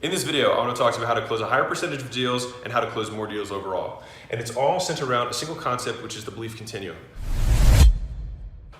In this video, I want to talk to you about how to close a higher percentage of deals and how to close more deals overall. And it's all centered around a single concept, which is the belief continuum.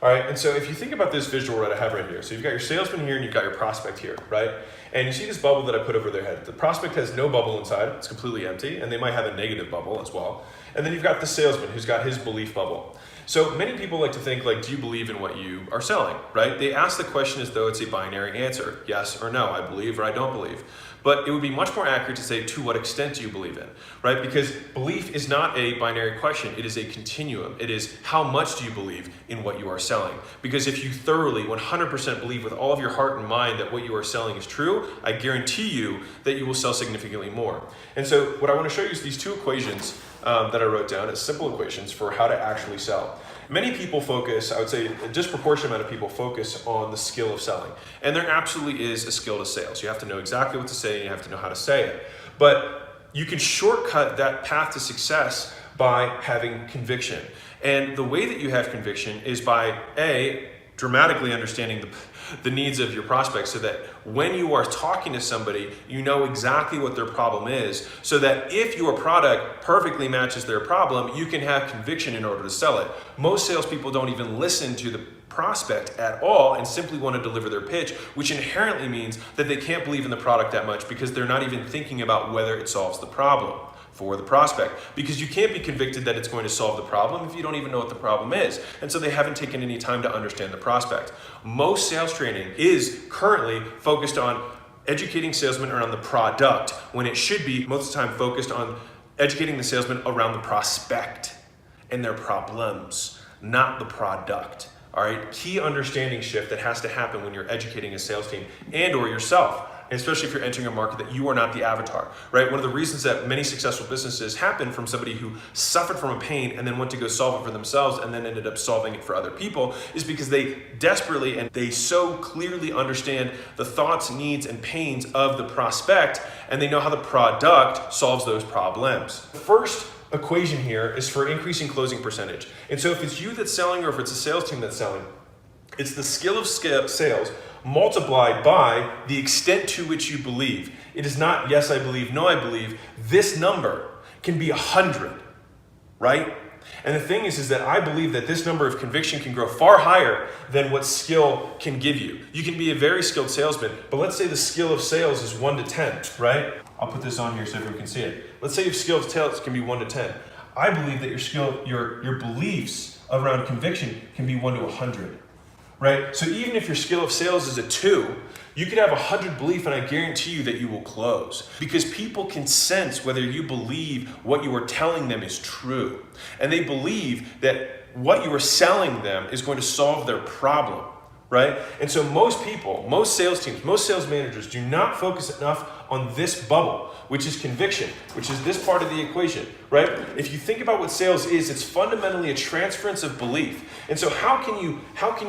All right, and so if you think about this visual that I have right here, so you've got your salesman here and you've got your prospect here, right? And you see this bubble that I put over their head. The prospect has no bubble inside, it's completely empty, and they might have a negative bubble as well. And then you've got the salesman who's got his belief bubble. So many people like to think, like, do you believe in what you are selling, right? They ask the question as though it's a binary answer, yes or no, I believe or I don't believe. But it would be much more accurate to say, to what extent do you believe in, right? Because belief is not a binary question, it is a continuum. It is how much do you believe in what you are selling? Because if you thoroughly, 100% believe with all of your heart and mind that what you are selling is true, I guarantee you that you will sell significantly more. And so what I want to show you is these two equations that I wrote down as simple equations for how to actually sell. Many people focus, I would say a disproportionate amount of people focus on the skill of selling. And there absolutely is a skill to sales. You have to know exactly what to say and you have to know how to say it. But you can shortcut that path to success by having conviction. And the way that you have conviction is by dramatically understanding the needs of your prospects, so that when you are talking to somebody, you know exactly what their problem is, so that if your product perfectly matches their problem, you can have conviction in order to sell it. Most salespeople don't even listen to the prospect at all and simply want to deliver their pitch, which inherently means that they can't believe in the product that much because they're not even thinking about whether it solves the problem for the prospect, because you can't be convicted that it's going to solve the problem if you don't even know what the problem is. And so they haven't taken any time to understand the prospect. Most sales training is currently focused on educating salesmen around the product, when it should be most of the time focused on educating the salesman around the prospect and their problems, not the product. All right, key understanding shift that has to happen when you're educating a sales team and or yourself. And especially if you're entering a market that you are not the avatar, right? One of the reasons that many successful businesses happen from somebody who suffered from a pain and then went to go solve it for themselves and then ended up solving it for other people is because they desperately and they so clearly understand the thoughts, needs, and pains of the prospect, and they know how the product solves those problems. The first equation here is for increasing closing percentage. And so if it's you that's selling or if it's a sales team that's selling, it's the skill of sales multiplied by the extent to which you believe. It is not yes, I believe, no, I believe. This number can be 100, right? And the thing is that I believe that this number of conviction can grow far higher than what skill can give you. You can be a very skilled salesman, but let's say the skill of sales is 1 to 10, right? I'll put this on here so everyone can see it. Let's say your skill of sales can be 1 to 10. I believe that your beliefs around conviction can be 1 to 100. Right? So even if your skill of sales is a 2, you could have 100 belief and I guarantee you that you will close, because people can sense whether you believe what you are telling them is true. And they believe that what you are selling them is going to solve their problem, right? And so most people, most sales teams, most sales managers do not focus enough on this bubble, which is conviction, which is this part of the equation, right? If you think about what sales is, it's fundamentally a transference of belief. And so how can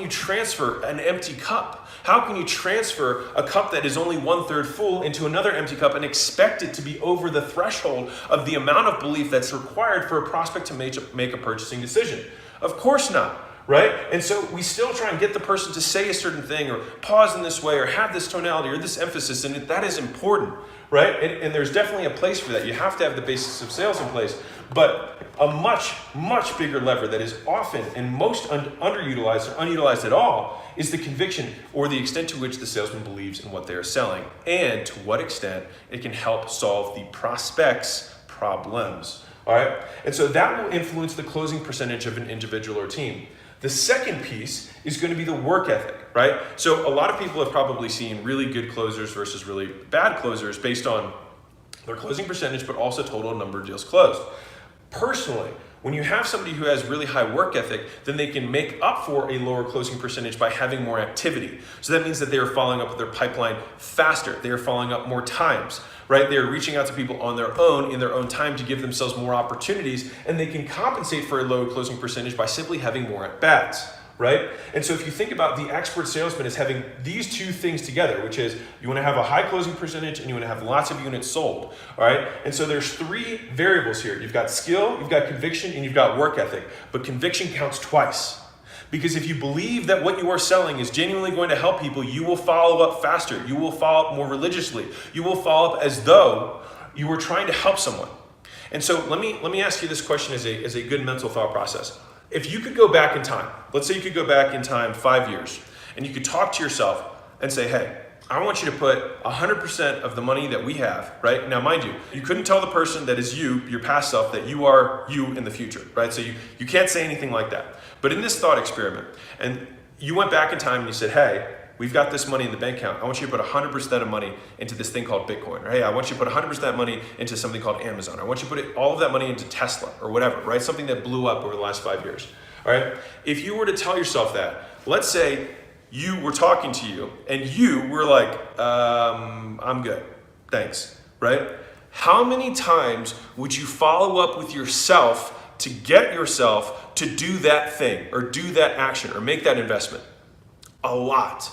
you transfer an empty cup? How can you transfer a cup that is only 1/3 full into another empty cup and expect it to be over the threshold of the amount of belief that's required for a prospect to make a purchasing decision? Of course not. Right? And so we still try and get the person to say a certain thing or pause in this way or have this tonality or this emphasis, and that is important, right? And there's definitely a place for that. You have to have the basics of sales in place, but a much, much bigger lever that is often and most underutilized or unutilized at all is the conviction or the extent to which the salesman believes in what they are selling and to what extent it can help solve the prospect's problems. All right? And so that will influence the closing percentage of an individual or team. The second piece is going to be the work ethic, right? So a lot of people have probably seen really good closers versus really bad closers based on their closing percentage, but also total number of deals closed. Personally, when you have somebody who has really high work ethic, then they can make up for a lower closing percentage by having more activity. So that means that they are following up with their pipeline faster. They are following up more times, right? They are reaching out to people on their own in their own time to give themselves more opportunities, and they can compensate for a low closing percentage by simply having more at-bats, right? And so if you think about the expert salesman as having these two things together, which is you want to have a high closing percentage and you want to have lots of units sold, all right? And so there's 3 variables here. You've got skill, you've got conviction, and you've got work ethic, but conviction counts twice. Because if you believe that what you are selling is genuinely going to help people, you will follow up faster. You will follow up more religiously. You will follow up as though you were trying to help someone. And so let me ask you this question as a good mental thought process. If you could go back in time, let's say you could go back in time 5 years, and you could talk to yourself and say, hey, I want you to put 100% of the money that we have, right? Now, mind you, you couldn't tell the person that is you, your past self, that you are you in the future, right? So you can't say anything like that. But in this thought experiment, and you went back in time and you said, hey, we've got this money in the bank account. I want you to put 100% of money into this thing called Bitcoin. Or hey, I want you to put 100% money into something called Amazon. I want you to put all of that money into Tesla or whatever, right? Something that blew up over the last 5 years, all right? If you were to tell yourself that, let's say you were talking to you and you were like, I'm good, thanks, right? How many times would you follow up with yourself to get yourself to do that thing or do that action or make that investment? A lot.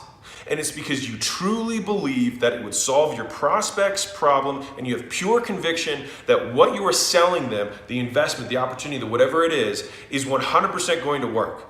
And it's because you truly believe that it would solve your prospect's problem and you have pure conviction that what you are selling them, the investment, the opportunity, the whatever it is 100% going to work.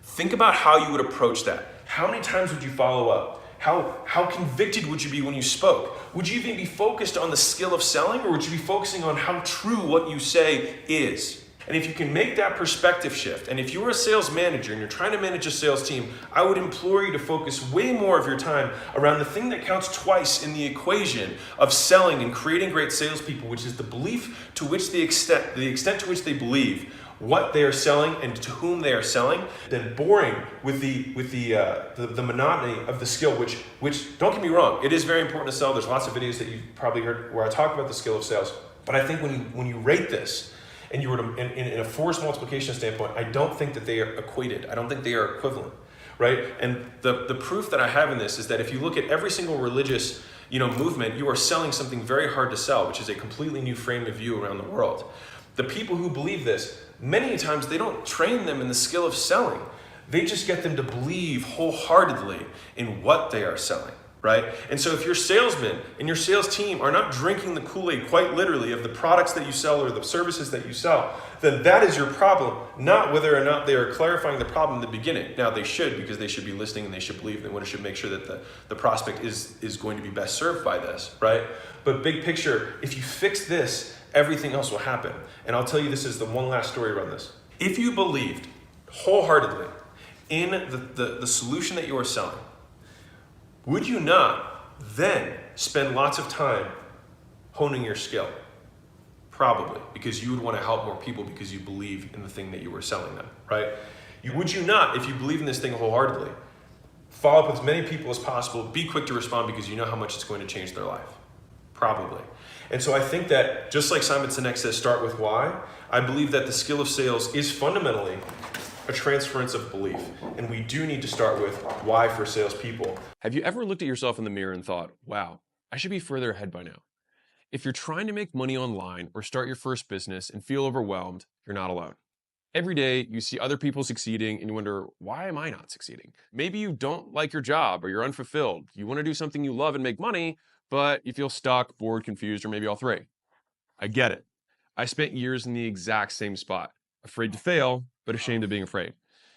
Think about how you would approach that. How many times would you follow up? How convicted would you be when you spoke? Would you even be focused on the skill of selling, or would you be focusing on how true what you say is? And if you can make that perspective shift, and if you're a sales manager and you're trying to manage a sales team, I would implore you to focus way more of your time around the thing that counts twice in the equation of selling and creating great salespeople, which is the belief to which the extent to which they believe what they are selling and to whom they are selling, than boring with the monotony of the skill, which don't get me wrong, it is very important to sell. There's lots of videos that you've probably heard where I talk about the skill of sales. But I think when you rate this, and you were to, in a force multiplication standpoint, I don't think that they are equated. I don't think they are equivalent, right? And the proof that I have in this is that if you look at every single religious movement, you are selling something very hard to sell, which is a completely new frame of view around the world. The people who believe this, many times they don't train them in the skill of selling. They just get them to believe wholeheartedly in what they are selling. Right? And so if your salesmen and your sales team are not drinking the Kool-Aid quite literally of the products that you sell or the services that you sell, then that is your problem, not whether or not they are clarifying the problem in the beginning. Now they should, because they should be listening and they should believe, they should make sure that the prospect is going to be best served by this, right? But big picture, if you fix this, everything else will happen. And I'll tell you, this is the one last story around this. If you believed wholeheartedly in the solution that you are selling, would you not then spend lots of time honing your skill? Probably, because you would want to help more people because you believe in the thing that you were selling them, right? Would you not, if you believe in this thing wholeheartedly, follow up with as many people as possible, be quick to respond because you know how much it's going to change their life? Probably. And so I think that just like Simon Sinek says, start with why, I believe that the skill of sales is fundamentally a transference of belief. And we do need to start with why for salespeople. Have you ever looked at yourself in the mirror and thought, wow, I should be further ahead by now? If you're trying to make money online or start your first business and feel overwhelmed, you're not alone. Every day you see other people succeeding and you wonder, why am I not succeeding? Maybe you don't like your job or you're unfulfilled. You want to do something you love and make money, but you feel stuck, bored, confused, or maybe all three. I get it. I spent years in the exact same spot, afraid to fail, but ashamed of being afraid.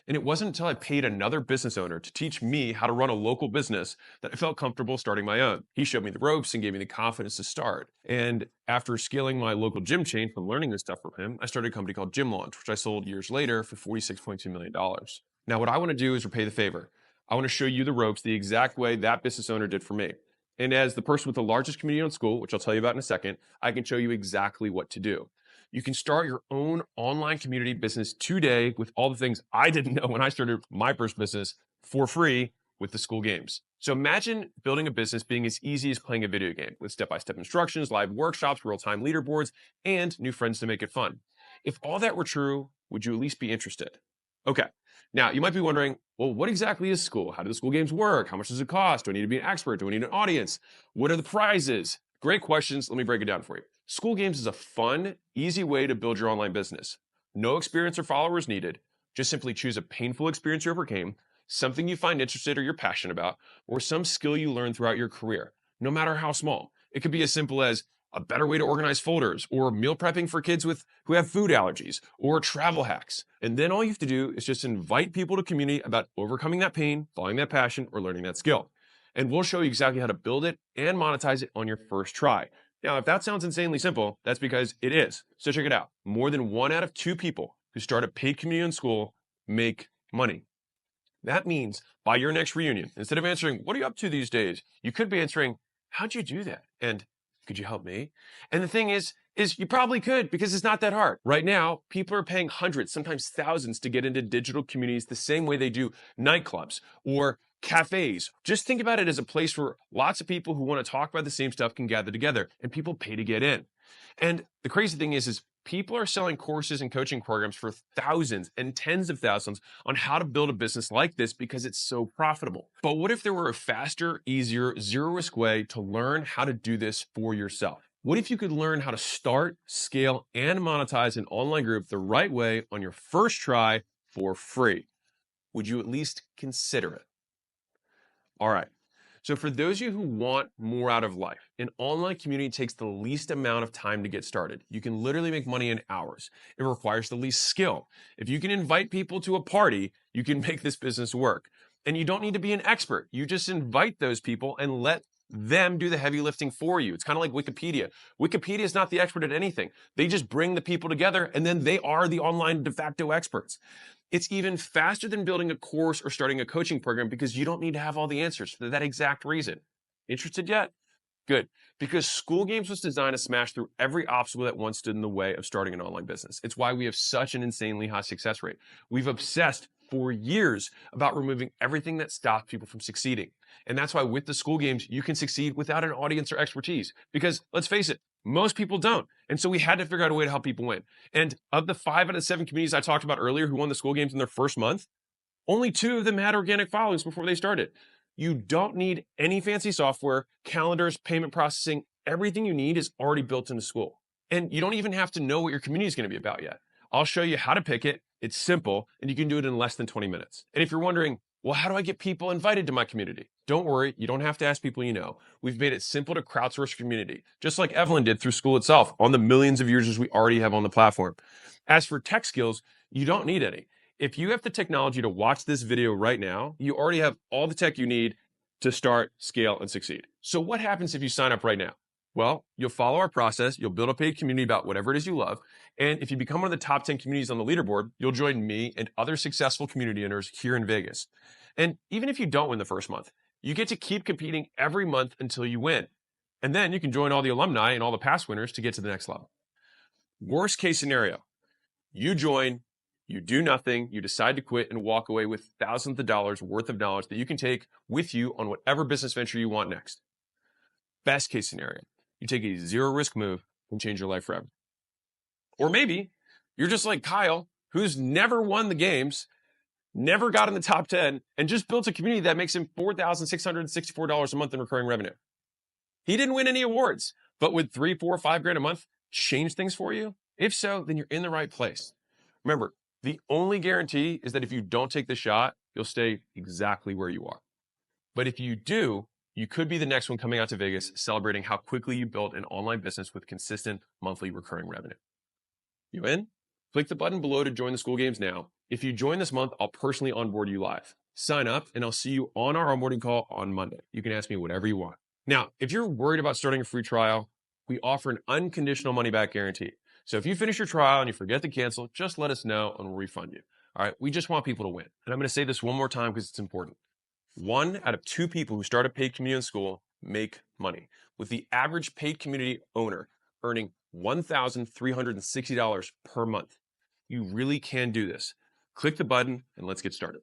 And it wasn't until I paid another business owner to teach me how to run a local business that I felt comfortable starting my own. He showed me the ropes and gave me the confidence to start. And after scaling my local gym chain from learning this stuff from him, I started a company called Gym Launch, which I sold years later for $46.2 million. Now, what I want to do is repay the favor. I want to show you the ropes the exact way that business owner did for me. And as the person with the largest community on Skool, which I'll tell you about in a second, I can show you exactly what to do. You can start your own online community business today with all the things I didn't know when I started my first business for free with the Skool games. So imagine building a business being as easy as playing a video game with step-by-step instructions, live workshops, real-time leaderboards, and new friends to make it fun. If all that were true, would you at least be interested? Okay. Now, you might be wondering, well, what exactly is Skool? How do the Skool games work? How much does it cost? Do I need to be an expert? Do I need an audience? What are the prizes? Great questions. Let me break it down for you. Skool Games is a fun, easy way to build your online business. No experience or followers needed. Just simply choose a painful experience you overcame, something you find interested or you're passionate about, or some skill you learned throughout your career, no matter how small. It could be as simple as, a better way to organize folders, or meal prepping for kids who have food allergies, or travel hacks. And then all you have to do is just invite people to community about overcoming that pain, following that passion, or learning that skill. And we'll show you exactly how to build it and monetize it on your first try. Now, if that sounds insanely simple, that's because it is. So check it out. More than 1 out of 2 people who start a paid community in Skool make money. That means by your next reunion, instead of answering, what are you up to these days? You could be answering, how'd you do that? And could you help me? And the thing is you probably could, because it's not that hard. Right now, people are paying hundreds, sometimes thousands, to get into digital communities the same way they do nightclubs or cafes. Just think about it as a place where lots of people who want to talk about the same stuff can gather together, and people pay to get in. And the crazy thing is people are selling courses and coaching programs for thousands and tens of thousands on how to build a business like this because it's so profitable. But what if there were a faster, easier, zero-risk way to learn how to do this for yourself? What if you could learn how to start, scale, and monetize an online group the right way on your first try for free? Would you at least consider it? All right. So for those of you who want more out of life, an online community takes the least amount of time to get started. You can literally make money in hours. It requires the least skill. If you can invite people to a party, you can make this business work. And you don't need to be an expert. You just invite those people and let them do the heavy lifting for you. It's kind of like Wikipedia. Wikipedia is not the expert at anything. They just bring the people together, and then they are the online de facto experts. It's even faster than building a course or starting a coaching program because you don't need to have all the answers for that exact reason. Interested yet? Good. Because Skool Games was designed to smash through every obstacle that once stood in the way of starting an online business. It's why we have such an insanely high success rate. We've obsessed for years about removing everything that stops people from succeeding. And that's why with the Skool Games, you can succeed without an audience or expertise. Because let's face it, most people don't. And so we had to figure out a way to help people win. And of the 5 out of 7 communities I talked about earlier who won the Skool Games in their first month, only 2 of them had organic followings before they started. You don't need any fancy software, calendars, payment processing. Everything you need is already built into Skool. And you don't even have to know what your community is going to be about yet. I'll show you how to pick it. It's simple, and you can do it in less than 20 minutes. And if you're wondering, well, how do I get people invited to my community? Don't worry, you don't have to ask people you know. We've made it simple to crowdsource your community, just like Evelyn did through Skool itself on the millions of users we already have on the platform. As for tech skills, you don't need any. If you have the technology to watch this video right now, you already have all the tech you need to start, scale, and succeed. So what happens if you sign up right now? Well, you'll follow our process, you'll build a paid community about whatever it is you love, and if you become one of the top 10 communities on the leaderboard, you'll join me and other successful community owners here in Vegas. And even if you don't win the first month, you get to keep competing every month until you win. And then you can join all the alumni and all the past winners to get to the next level. Worst case scenario, you join, you do nothing, you decide to quit and walk away with thousands of dollars worth of knowledge that you can take with you on whatever business venture you want next. Best case scenario, you take a zero risk move and change your life forever. Or maybe you're just like Kyle, who's never won the games, never got in the top 10, and just built a community that makes him $4,664 a month in recurring revenue. He didn't win any awards, but would 3, 4, 5 grand a month change things for you? If so, then you're in the right place. Remember, the only guarantee is that if you don't take the shot, you'll stay exactly where you are. But if you do, you could be the next one coming out to Vegas celebrating how quickly you built an online business with consistent monthly recurring revenue. You in? Click the button below to join the Skool Games now. If you join this month, I'll personally onboard you live. Sign up and I'll see you on our onboarding call on Monday. You can ask me whatever you want. Now, if you're worried about starting a free trial, we offer an unconditional money back guarantee. So if you finish your trial and you forget to cancel, just let us know and we'll refund you. All right, we just want people to win. And I'm going to say this one more time because it's important. 1 out of 2 people who start a paid community in Skool make money, with the average paid community owner earning $1,360 per month. You really can do this. Click the button and let's get started.